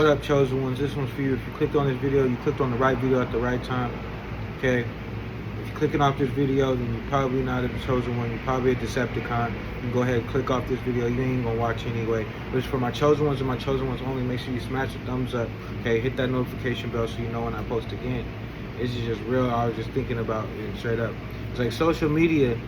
What up, chosen ones? This one's for you. If you clicked on this video, you clicked on the right video at the right time. Okay? If you're clicking off this video, then you're probably not a chosen one. You're probably a Decepticon. You can go ahead and click off this video. You ain't gonna watch anyway. But it's for my chosen ones and my chosen ones only. Make sure you smash the thumbs up. Okay? Hit that notification bell so you know when I post again. This is just real. I was just thinking about it straight up. It's like social media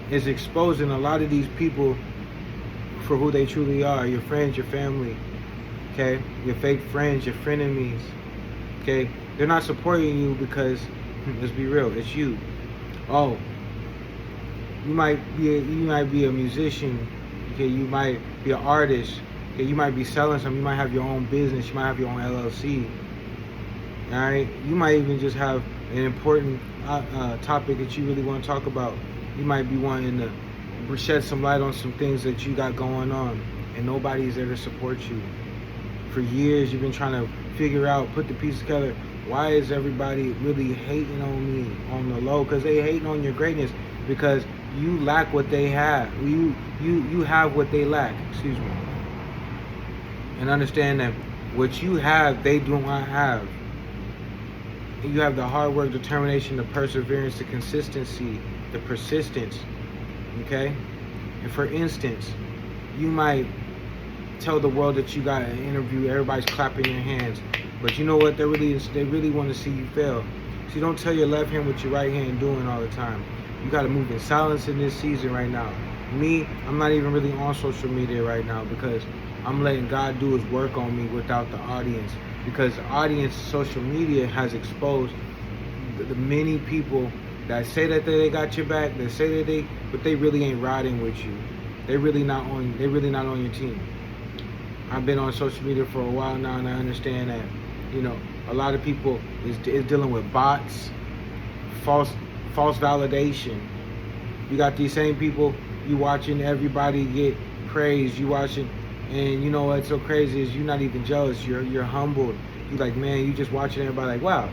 is exposing a lot of these people for who they truly are. Your friends, your family. Okay, your fake friends, your frenemies. Okay, they're not supporting you because, let's be real, it's you. Oh, you might be a musician. Okay, you might be an artist. Okay, you might be selling something. You might have your own business. You might have your own LLC. All right, you might even just have an important topic that you really want to talk about. You might be wanting to shed some light on some things that you got going on, and nobody's there to support you. For years, you've been trying to figure out, put the pieces together. Why is everybody really hating on me on the low? Because they hating on your greatness. Because you lack what they have. You have what they lack. Excuse me. And understand that what you have, they do not have. You have the hard work, determination, the perseverance, the consistency, the persistence. Okay? And for instance, you might tell the world that you got an interview, everybody's clapping your hands, but you know what, they really want to see you fail. So you don't tell your left hand what your right hand doing all the time. You got to move in silence in this season right now. Me, I'm not even really on social media right now because I'm letting God do his work on me without the audience, because the audience, social media has exposed the many people that say that they got your back, that say that but they really ain't riding with you. They're really not on your team. I've been on social media for a while now, and I understand that, you know, a lot of people is dealing with bots, false validation. You got these same people, you watching everybody get praised, you watching, and you know what's so crazy is you're not even jealous, you're humbled. You like, man, you just watching everybody like, wow,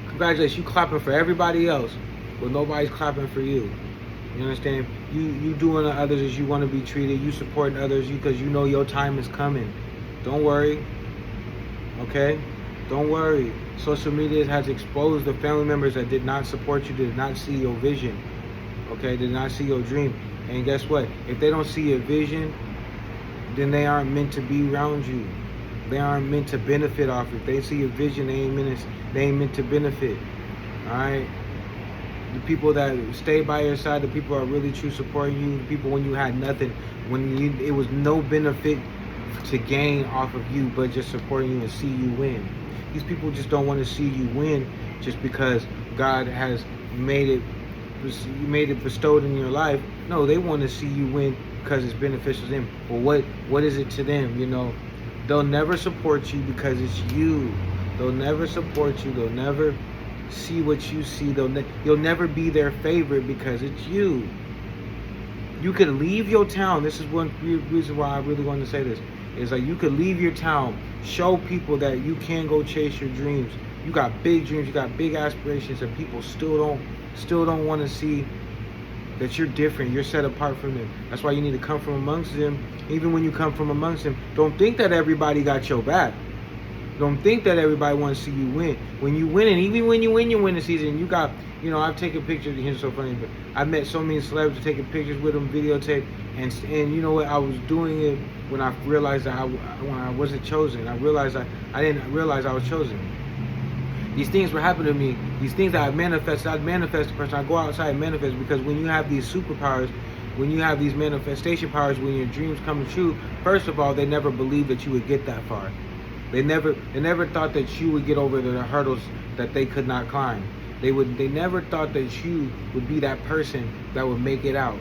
congratulations, you clapping for everybody else, but nobody's clapping for you. You understand? You doing to others as you want to be treated. You supporting others because you know your time is coming. Don't worry. Okay? Don't worry. Social media has exposed the family members that did not support you, did not see your vision. Okay? Did not see your dream. And guess what? If they don't see your vision, then they aren't meant to be around you. They aren't meant to benefit off it. If they see your vision, they ain't meant to benefit. Alright? The people that stay by your side, the people that are really true supporting you, the people when you had nothing, when it was no benefit to gain off of you, but just supporting you and see you win. These people just don't want to see you win just because God has made it bestowed in your life. No, they want to see you win because it's beneficial to them. Well, what is it to them? You know, they'll never support you because it's you. They'll never support you. They'll never see what you see. You'll never be their favorite because it's you. You could leave your town. This is one reason why I really want to say this. Is like you could leave your town, show people that you can go chase your dreams. You got big dreams, you got big aspirations, and people still don't want to see that you're different, you're set apart from them. That's why you need to come from amongst them. Even when you come from amongst them, don't think that everybody got your back. Don't think that everybody wants to see you win. When you win, and even when you win the season, you got, you know, I've taken pictures, it's so funny, but I've met so many celebrities taking pictures with them, videotape, and you know what, I was doing it when I realized that when I wasn't chosen. I realized I didn't realize I was chosen. These things were happening to me, these things that I'd manifest the person, I go outside and manifest, because when you have these superpowers, when you have these manifestation powers, when your dreams come true, first of all, they never believed that you would get that far. They never thought that you would get over the hurdles that they could not climb. They never thought that you would be that person that would make it out.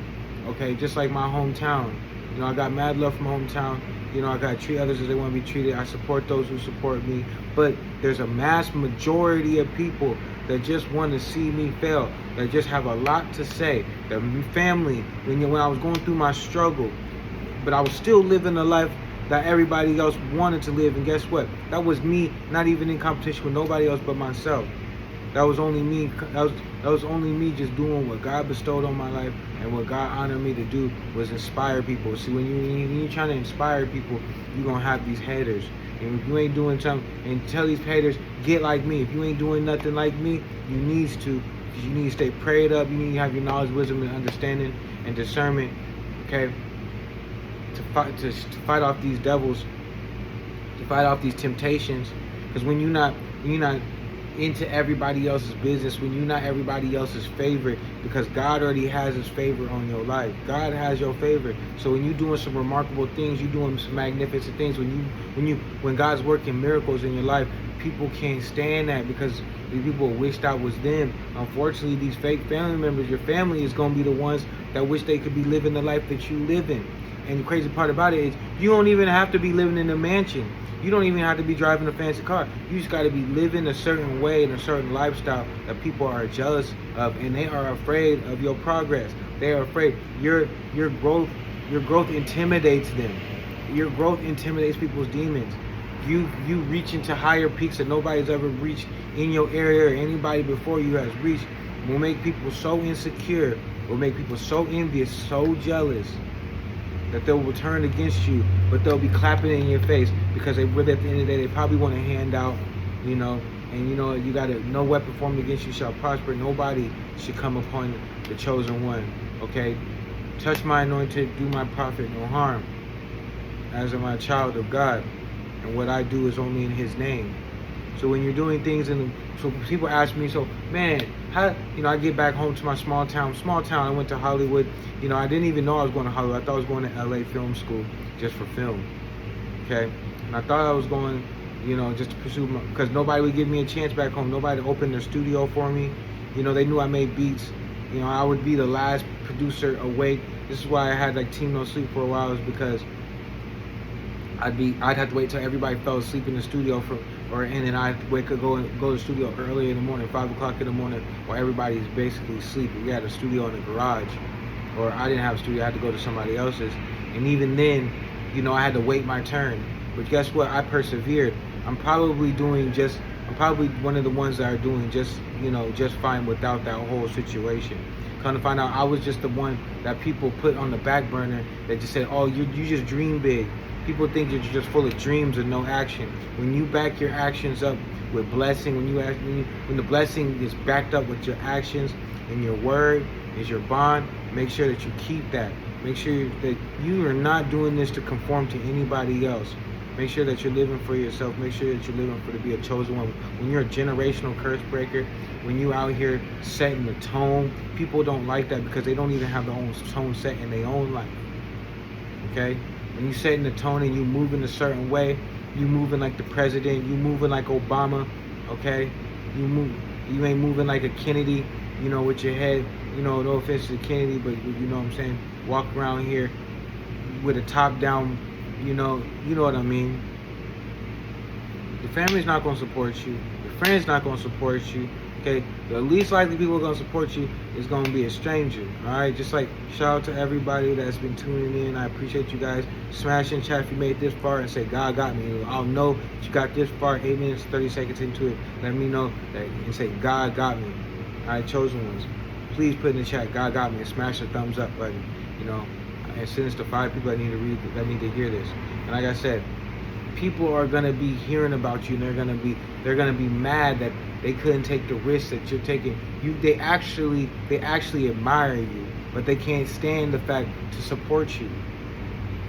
Okay, just like my hometown. You know, I got mad love from hometown. You know, I got to treat others as they want to be treated. I support those who support me. But there's a mass majority of people that just want to see me fail, that just have a lot to say. The family, when I was going through my struggle, but I was still living a life that everybody else wanted to live. And guess what? That was me, not even in competition with nobody else but myself. That was only me. That was only me just doing what God bestowed on my life, and what God honored me to do was inspire people. See, when you're trying to inspire people, you're gonna have these haters. And if you ain't doing something, and tell these haters, get like me. If you ain't doing nothing like me, you need to. Because you need to stay prayed up. You need to have your knowledge, wisdom, and understanding and discernment. Okay. To fight off these devils, to fight off these temptations. Because when you're not into everybody else's business, when you're not everybody else's favorite, because God already has his favor on your life. God has your favor. So when you're doing some remarkable things, you're doing some magnificent things, when God's working miracles in your life, people can't stand that, because these people wish that was them. Unfortunately, these fake family members, your family is going to be the ones that wish they could be living the life that you live in. And the crazy part about it is, you don't even have to be living in a mansion. You don't even have to be driving a fancy car. You just got to be living a certain way and a certain lifestyle that people are jealous of, and they are afraid of your progress. They are afraid. Your growth intimidates them. Your growth intimidates people's demons. You reach into higher peaks that nobody's ever reached in your area, or anybody before you has reached. Will make people so insecure. Will make people so envious, so jealous, that they'll turn against you, but they'll be clapping in your face, because they really, at the end of the day, they probably want to hand out, and you gotta, no weapon formed against you shall prosper. Nobody should come upon the chosen one. Okay, touch my anointed, do my prophet no harm, as am I a child of God, and what I do is only in his name. So when you're doing things, so people ask me, so man, how, I get back home to my small town. I went to Hollywood. I didn't even know I was going to Hollywood. I thought I was going to LA Film School just for film. Okay, and I thought I was going, just to pursue because nobody would give me a chance back home. Nobody opened their studio for me. They knew I made beats. I would be the last producer awake. This is why I had like Team No Sleep for a while, is because I'd have to wait till everybody fell asleep in the studio and then I'd go to the studio early in the morning, 5 o'clock in the morning, while everybody's basically sleeping. We had a studio in the garage, or I didn't have a studio, I had to go to somebody else's. And even then, I had to wait my turn. But guess what? I persevered. I'm probably one of the ones that are doing just fine without that whole situation. Come to find out, I was just the one that people put on the back burner that just said, oh, you just dream big. People think that you're just full of dreams and no action. When you back your actions up with blessing, when the blessing is backed up with your actions and your word is your bond, make sure that you keep that. Make sure that you are not doing this to conform to anybody else. Make sure that you're living for yourself. Make sure that you're living to be a chosen one. When you're a generational curse breaker, when you out here setting the tone, people don't like that, because they don't even have their own tone set in their own life. Okay? When you setting the tone and you moving a certain way, you moving like the president, you moving like Obama, okay? You ain't moving like a Kennedy, with your head, no offense to Kennedy, but you know what I'm saying, walk around here with a top down, you know what I mean. Your family's not gonna support you, your friends not gonna support you. Okay, the least likely people gonna support you is gonna be a stranger. All right, just like shout out to everybody that's been tuning in. I appreciate you guys. Smash in chat if you made this far and say God got me. I'll know that you got this far. 8 minutes 30 seconds into it. Let me know that and say God got me. All right, chosen ones. Please put in the chat God got me and smash the thumbs up button. And send this to 5 people that need to hear this. And like I said, people are gonna be hearing about you, and they're gonna be mad that they couldn't take the risk that you're taking. They actually admire you, but they can't stand the fact to support you.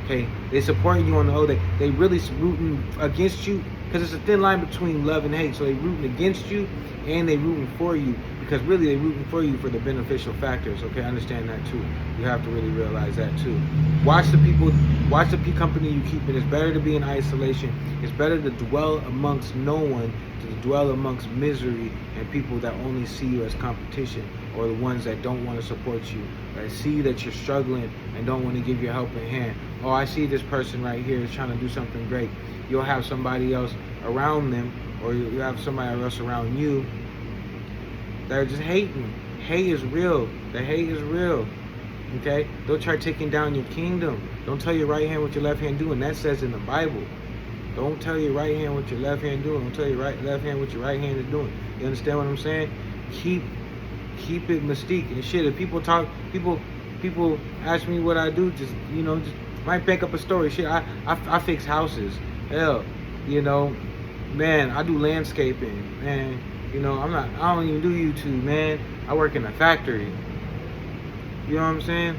Okay, they support you on the whole. They really rooting against you, because it's a thin line between love and hate. So they rooting against you and they rooting for you, because really they rooting for you for the beneficial factors. Okay, understand that too. You have to really realize that too. Watch the company you keep in. It's better to be in isolation. It's better to dwell amongst no one to dwell amongst misery and people that only see you as competition, or the ones that don't want to support you, that see that you're struggling and don't want to give you a helping hand. Oh, I see this person right here is trying to do something great. You'll have somebody else around them, or you have somebody else around you that are just hating. Hate is real. The hate is real. Okay? They'll try taking down your kingdom. Don't tell your right hand what your left hand doing. That says in the Bible. Don't tell your right hand what your left hand doing. Don't tell your left hand what your right hand is doing. You understand what I'm saying? Keep it mystique and shit. If people ask me what I do, just might make up a story. Shit, I fix houses. Hell, man, I do landscaping. Man, I don't even do YouTube, man. I work in a factory. You know what I'm saying?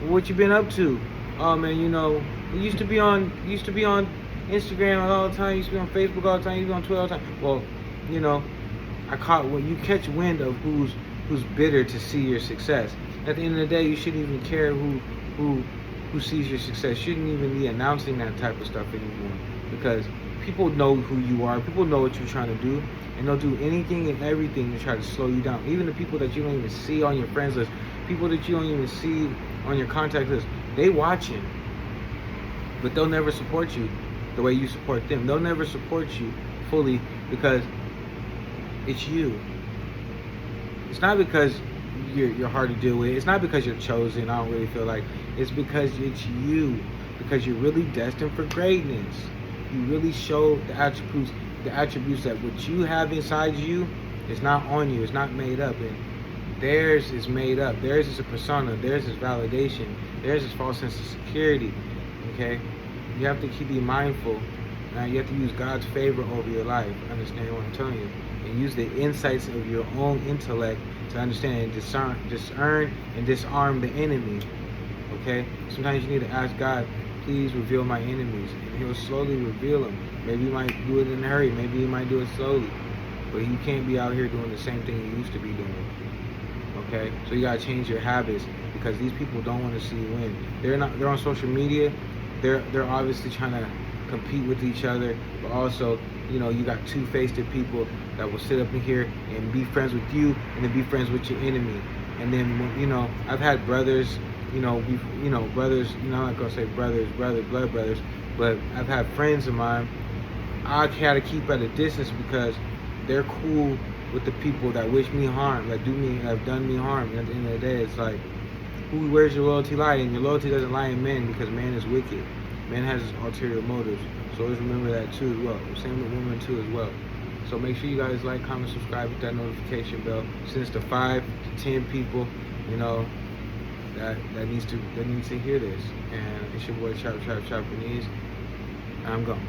What you been up to? Oh man, you used to be on Instagram all the time, you used to be on Facebook all the time, you used to be on Twitter all the time. Well, when you catch wind of who's bitter to see your success. At the end of the day, you shouldn't even care who sees your success. Shouldn't even be announcing that type of stuff anymore, because people know who you are. People know what you're trying to do, and they'll do anything and everything to try to slow you down. Even the people that you don't even see on your friends list, people that you don't even see on your contact list, they watching, but they'll never support you the way you support them. They'll never support you fully because it's you. It's not because you're hard to deal with. It's not because you're chosen. I don't really feel like it's because it's you. Because you're really destined for greatness. You really show the attributes that what you have inside you is not on you. It's not made up. And theirs is made up. Theirs is a persona. Theirs is validation. Theirs is false sense of security. Okay? You have to be mindful. Now you have to use God's favor over your life. Understand what I'm telling you? And use the insights of your own intellect to understand and discern and disarm the enemy. Okay? Sometimes you need to ask God, please reveal my enemies. And he'll slowly reveal them. Maybe he might do it in a hurry. Maybe he might do it slowly. But you can't be out here doing the same thing you used to be doing. Okay? So you gotta change your habits, because these people don't want to see you win. They're on social media. They're obviously trying to compete with each other, but also, you got two-faced people that will sit up in here and be friends with you and then be friends with your enemy. And then, I've had brothers, brothers, I'm not gonna say blood brothers, but I've had friends of mine I had to keep at a distance because they're cool with the people that wish me harm, that have done me harm. And at the end of the day, it's like, where's your loyalty lie? And your loyalty doesn't lie in men, because man is wicked. Man has ulterior motives. So always remember that too as well. Same with women too as well. So make sure you guys like, comment, subscribe, hit that notification bell. Send this to 5 to 10 people, that needs to hear this. And it's your boy Chop Japanese. And I'm gone.